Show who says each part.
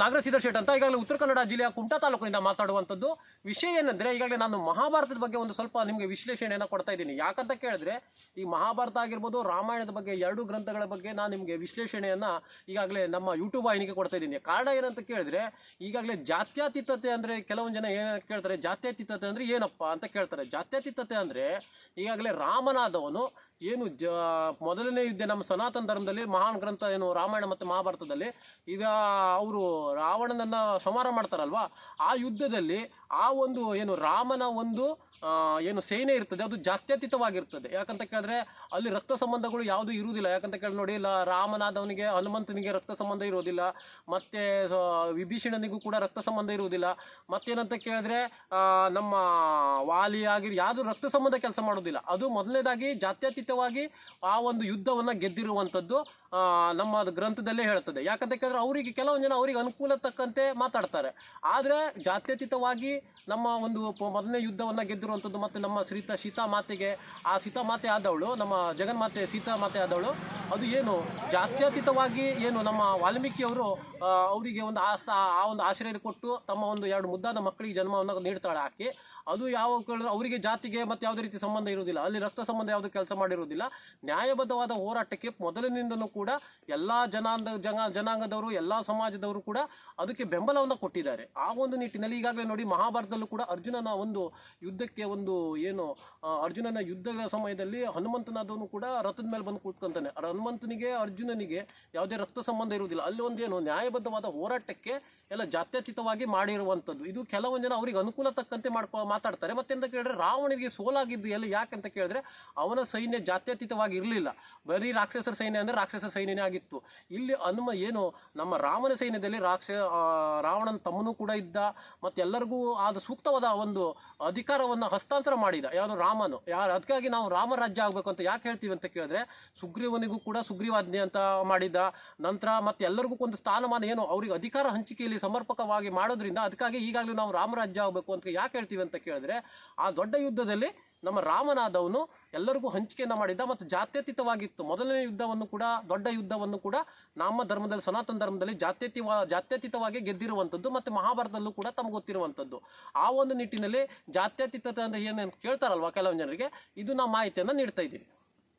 Speaker 1: ನಾಗರಸಿದ್ದರ್ set ಅಂತ ಈಗಾಗಲೇ ಉತ್ತರ ಕನ್ನಡ ಜಿಲ್ಲೆಯ ಕುಮಟಾ ತಾಲೂಕಿನಿಂದ ಮಾತಾಡುವಂಥದ್ದು. ವಿಷಯ ಏನಂದರೆ, ಈಗಾಗಲೇ ನಾನು ಮಹಾಭಾರತದ ಬಗ್ಗೆ ಒಂದು ಸ್ವಲ್ಪ ನಿಮಗೆ ವಿಶ್ಲೇಷಣೆಯನ್ನು ಕೊಡ್ತಾ ಇದ್ದೀನಿ. ಯಾಕಂತ ಕೇಳಿದ್ರೆ, ಈ ಮಹಾಭಾರತ ಆಗಿರ್ಬೋದು, ರಾಮಾಯಣದ ಬಗ್ಗೆ, ಎರಡು ಗ್ರಂಥಗಳ ಬಗ್ಗೆ ನಾನು ನಿಮಗೆ ವಿಶ್ಲೇಷಣೆಯನ್ನು ಈಗಾಗಲೇ ನಮ್ಮ ಯೂಟ್ಯೂಬ್ ವಾಹಿನಿಗೆ ಕೊಡ್ತಾ ಇದ್ದೀನಿ. ಕಾರಣ ಏನಂತ ಕೇಳಿದ್ರೆ, ಈಗಾಗಲೇ ಜಾತ್ಯತೀತತೆ ಅಂದರೆ ಕೆಲವೊಂದು ಜನ ಏನು ಕೇಳ್ತಾರೆ, ಜಾತ್ಯತೀತತೆ ಅಂದರೆ ಏನಪ್ಪ ಅಂತ ಕೇಳ್ತಾರೆ. ಜಾತ್ಯತೀತತೆ ಅಂದರೆ ಈಗಾಗಲೇ ರಾಮನಾದವನು ಏನು ಮೊದಲನೇ ಯುದ್ಧ ನಮ್ಮ ಸನಾತನ ಧರ್ಮದಲ್ಲಿ ಮಹಾನ್ ಗ್ರಂಥ ಏನು ರಾಮಾಯಣ ಮತ್ತು ಮಹಾಭಾರತದಲ್ಲಿ ಈಗ ಅವರು ರಾವಣನನ್ನು ಸಂಹಾರ ಮಾಡ್ತಾರಲ್ವ, ಆ ಯುದ್ಧದಲ್ಲಿ ಆ ಒಂದು ಏನು ರಾಮನ ಒಂದು ಏನು ಸೇನೆ ಇರ್ತದೆ ಅದು ಜಾತ್ಯತೀತವಾಗಿರ್ತದೆ. ಯಾಕಂತ ಕೇಳಿದ್ರೆ ಅಲ್ಲಿ ರಕ್ತ ಸಂಬಂಧಗಳು ಯಾವುದೂ ಇರುವುದಿಲ್ಲ. ಯಾಕಂತ ಕೇಳಿ ನೋಡಿ, ರಾಮನಾದವನಿಗೆ ಹನುಮಂತನಿಗೆ ರಕ್ತ ಸಂಬಂಧ ಇರೋದಿಲ್ಲ, ಮತ್ತು ವಿಭೀಷಣನಿಗೂ ಕೂಡ ರಕ್ತ ಸಂಬಂಧ ಇರುವುದಿಲ್ಲ. ಮತ್ತೇನಂತ ಕೇಳಿದ್ರೆ ನಮ್ಮ ವಾಲಿ ಆಗಿ ಯಾವುದು ರಕ್ತ ಸಂಬಂಧ ಕೆಲಸ ಮಾಡೋದಿಲ್ಲ. ಅದು ಮೊದಲನೇದಾಗಿ ಜಾತ್ಯತೀತವಾಗಿ ಆ ಒಂದು ಯುದ್ಧವನ್ನು ಗೆದ್ದಿರುವಂಥದ್ದು ನಮ್ಮ ಗ್ರಂಥದಲ್ಲೇ ಹೇಳ್ತದೆ. ಯಾಕಂತ ಕೇಳಿದ್ರೆ ಅವರಿಗೆ ಕೆಲವೊಂದು ಜನ ಅವರಿಗೆ ಅನುಕೂಲ ತಕ್ಕಂತೆ ಮಾತಾಡ್ತಾರೆ. ಆದರೆ ಜಾತ್ಯತೀತವಾಗಿ ನಮ್ಮ ಒಂದು ಮೊದಲನೇ ಯುದ್ಧವನ್ನು ಗೆದ್ದಿರುವಂಥದ್ದು ಮತ್ತು ನಮ್ಮ ಸೀತಾಮಾತೆಗೆ ಆ ಸೀತಾಮಾತೆ ಆದವಳು, ನಮ್ಮ ಜಗನ್ಮಾತೆ ಸೀತಾಮಾತೆ ಆದವಳು, ಅದು ಏನು ಜಾತ್ಯತೀತವಾಗಿ ಏನು ನಮ್ಮ ವಾಲ್ಮೀಕಿಯವರು ಅವರಿಗೆ ಒಂದು ಆ ಒಂದು ಆಶ್ರಯ ಕೊಟ್ಟು ತಮ್ಮ ಒಂದು 2 ಮುದ್ದಾದ ಮಕ್ಕಳಿಗೆ ಜನ್ಮವನ್ನು ನೀಡ್ತಾಳೆ ಆಕೆ. ಅದು ಯಾವ ಅವರಿಗೆ ಜಾತಿಗೆ ಮತ್ತು ಯಾವುದೇ ರೀತಿ ಸಂಬಂಧ ಇರುವುದಿಲ್ಲ, ಅಲ್ಲಿ ರಕ್ತ ಸಂಬಂಧ ಯಾವುದು ಕೆಲಸ ಮಾಡಿರುವುದಿಲ್ಲ. ನ್ಯಾಯಬದ್ಧವಾದ ಹೋರಾಟಕ್ಕೆ ಮೊದಲಿನಿಂದಲೂ ಕೂಡ ಎಲ್ಲ ಜನಾಂಗದವರು, ಎಲ್ಲ ಸಮಾಜದವರು ಕೂಡ ಅದಕ್ಕೆ ಬೆಂಬಲವನ್ನು ಕೊಟ್ಟಿದ್ದಾರೆ. ಆ ಒಂದು ನಿಟ್ಟಿನಲ್ಲಿ ಈಗಾಗಲೇ ನೋಡಿ, ಮಹಾಭಾರತದಲ್ಲೂ ಕೂಡ ಅರ್ಜುನನ ಒಂದು ಯುದ್ಧಕ್ಕೆ ಒಂದು ಏನು ಅರ್ಜುನನ ಯುದ್ಧದ ಸಮಯದಲ್ಲಿ ಹನುಮಂತನಾದವನು ಕೂಡ ರಥದ ಮೇಲೆ ಬಂದು ಕೂತ್ಕೊಂತಾನೆ. ಹನುಮಂತನಿಗೆ ಅರ್ಜುನನಿಗೆ ಯಾವುದೇ ರಕ್ತ ಸಂಬಂಧ ಇರುವುದಿಲ್ಲ. ಅಲ್ಲಿ ಒಂದೇನು ನ್ಯಾಯಬದ್ಧವಾದ ಹೋರಾಟಕ್ಕೆ ಎಲ್ಲ ಜಾತ್ಯತೀತವಾಗಿ ಮಾಡಿರುವಂಥದ್ದು. ಇದು ಕೆಲವೊಂದು ಜನ ಅವರಿಗೆ ಅನುಕೂಲ ತಕ್ಕಂತೆ ಮಾತಾಡ್ತಾರೆ. ಮತ್ತೆಂತ ಕೇಳಿದ್ರೆ, ರಾವಣನಿಗೆ ಸೋಲಾಗಿದ್ದು ಎಲ್ಲಿ ಯಾಕಂತ ಕೇಳಿದ್ರೆ ಅವನ ಸೈನ್ಯ ಜಾತ್ಯತೀತವಾಗಿ ಇರಲಿಲ್ಲ. ಬರೀ ರಾಕ್ಷಸರ ಸೈನ್ಯ ಅಂದರೆ ರಾಕ್ಷಸರ ಸೈನ್ಯನೇ ಆಗಿತ್ತು. ಇಲ್ಲಿ ಏನು ನಮ್ಮ ರಾಮನ ಸೈನ್ಯದಲ್ಲಿ ರಾವಣನ ತಮ್ಮನೂ ಕೂಡ ಇದ್ದ, ಮತ್ತು ಎಲ್ಲರಿಗೂ ಆದ ಸೂಕ್ತವಾದ ಒಂದು ಅಧಿಕಾರವನ್ನು ಹಸ್ತಾಂತರ ಮಾಡಿದ ಯಾರು ರಾಮನು. ಅದಕ್ಕಾಗಿ ನಾವು ರಾಮರಾಜ್ಯ ಆಗಬೇಕು ಅಂತ ಯಾಕೆ ಹೇಳ್ತೀವಿ ಅಂತ ಕೇಳಿದ್ರೆ, ಸುಗ್ರೀವನಿಗೂ ಕೂಡ ಸುಗ್ರೀವಾಜ್ಞೆ ಅಂತ ಮಾಡಿದ ನಂತರ ಮತ್ತೆ ಎಲ್ಲರಿಗೂ ಒಂದು ಸ್ಥಾನಮಾನ ಏನು ಅವರಿಗೆ ಅಧಿಕಾರ ಹಂಚಿಕೆಯಲ್ಲಿ ಸಮರ್ಪಕವಾಗಿ ಮಾಡೋದ್ರಿಂದ, ಅದಕ್ಕಾಗಿ ಈಗಾಗಲೇ ನಾವು ರಾಮರಾಜ್ಯ ಆಗಬೇಕು ಅಂತ ಯಾಕೆ ಹೇಳ್ತೀವಿ ಅಂತ ಕೇಳಿದ್ರೆ, ಆ ದೊಡ್ಡ ಯುದ್ಧದಲ್ಲಿ ನಮ್ಮ ರಾಮನಾದವನು ಎಲ್ಲರಿಗೂ ಹಂಚಿಕೆಯನ್ನು ಮಾಡಿದ್ದ ಮತ್ತು ಜಾತ್ಯತೀತವಾಗಿತ್ತು. ಮೊದಲನೇ ಯುದ್ಧವನ್ನು ಕೂಡ, ದೊಡ್ಡ ಯುದ್ಧವನ್ನು ಕೂಡ ನಮ್ಮ ಧರ್ಮದಲ್ಲಿ, ಸನಾತನ ಧರ್ಮದಲ್ಲಿ ಜಾತ್ಯತೀತವಾಗಿ ಗೆದ್ದಿರುವಂಥದ್ದು ಮತ್ತು ಮಹಾಭಾರತದಲ್ಲೂ ಕೂಡ ತಮಗೆ ಗೊತ್ತಿರುವಂಥದ್ದು. ಆ ಒಂದು ನಿಟ್ಟಿನಲ್ಲಿ ಜಾತ್ಯತೀತತೆ ಅಂದರೆ ಏನು ಕೇಳ್ತಾರಲ್ವ ಕೆಲವೊಂದು ಜನರಿಗೆ, ಇದು ನಾವು ಮಾಹಿತಿಯನ್ನು ನೀಡ್ತಾ ಇದ್ದೀವಿ.